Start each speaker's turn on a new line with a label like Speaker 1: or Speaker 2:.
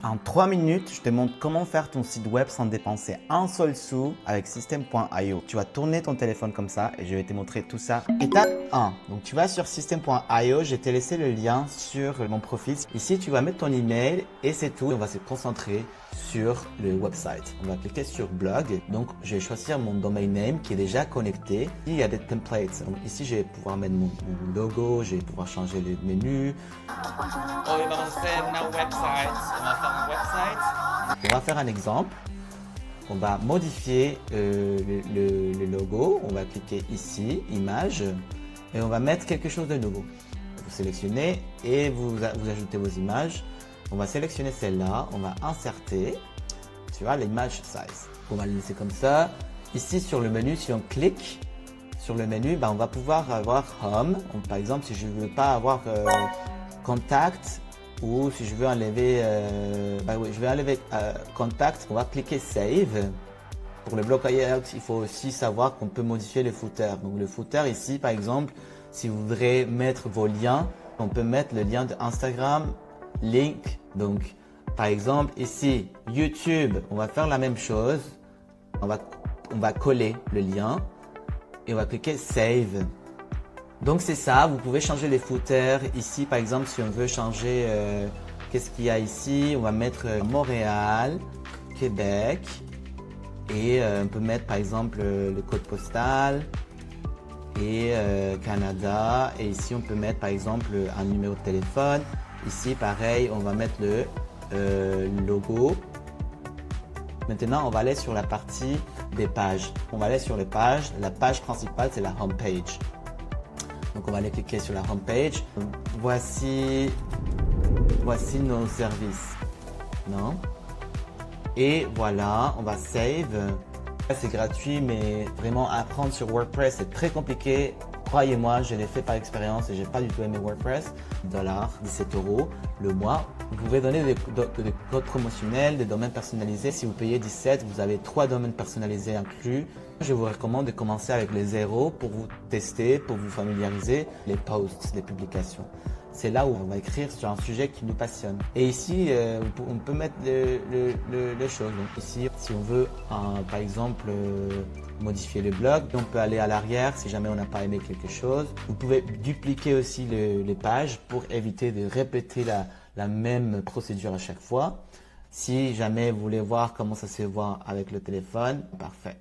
Speaker 1: En 3 minutes, je te montre comment faire ton site web sans dépenser un seul sou avec System.io. Tu vas tourner ton téléphone comme ça et je vais te montrer tout ça. Étape 1. Donc tu vas sur System.io, je t'ai laissé le lien sur mon profil. Ici, tu vas mettre ton email et c'est tout. On va se concentrer sur le website. On va cliquer sur blog. Donc je vais choisir mon domain name qui est déjà connecté. Il y a des templates. Donc ici, je vais pouvoir mettre mon logo, je vais pouvoir changer les menus.
Speaker 2: Hoy vamos a hacer una website. Vamos a hacer un website.
Speaker 1: On va faire un exemple. On va modifier le logo. On va cliquer ici, image, et on va mettre quelque chose de nouveau. Vous sélectionnez et vous ajoutez vos images. On va sélectionner celle-là. On va insérer, tu vois, l'image size. On va le laisser comme ça. Ici sur le menu, si on clique sur le menu, on va pouvoir avoir Home. Donc, par exemple, si je ne veux pas avoir Contact, ou si je veux enlever, je vais enlever Contact, on va cliquer Save. Pour le bloc layout, il faut aussi savoir qu'on peut modifier le footer. Donc le footer ici, par exemple, si vous voudrez mettre vos liens, on peut mettre le lien de Instagram, link. Donc par exemple ici, YouTube, on va faire la même chose. On va coller le lien et on va cliquer Save. Donc c'est ça, vous pouvez changer les footers. Ici par exemple, si on veut changer, qu'est-ce qu'il y a ici? On va mettre Montréal, Québec, et on peut mettre par exemple le code postal et Canada. Et ici on peut mettre par exemple un numéro de téléphone. Ici pareil, on va mettre le logo. Maintenant on va aller sur la partie des pages. On va aller sur les pages. La page principale c'est la home page. Donc on va aller cliquer sur la home page. Voici nos services. Non? Et voilà, on va save. C'est gratuit, mais vraiment apprendre sur WordPress c'est très compliqué. Croyez-moi, je l'ai fait par expérience et j'ai pas du tout aimé WordPress. $, 17 € le mois. Vous pouvez donner des codes promotionnels, des domaines personnalisés. Si vous payez 17, vous avez 3 domaines personnalisés inclus. Je vous recommande de commencer avec les 0 pour vous tester, pour vous familiariser les posts, les publications. C'est là où on va écrire sur un sujet qui nous passionne. Et ici, on peut mettre les choses. Donc ici, si on veut, par exemple, modifier le blog, on peut aller à l'arrière si jamais on n'a pas aimé quelque chose. Vous pouvez dupliquer aussi les pages pour éviter de répéter la même procédure à chaque fois. Si jamais vous voulez voir comment ça se voit avec le téléphone, parfait.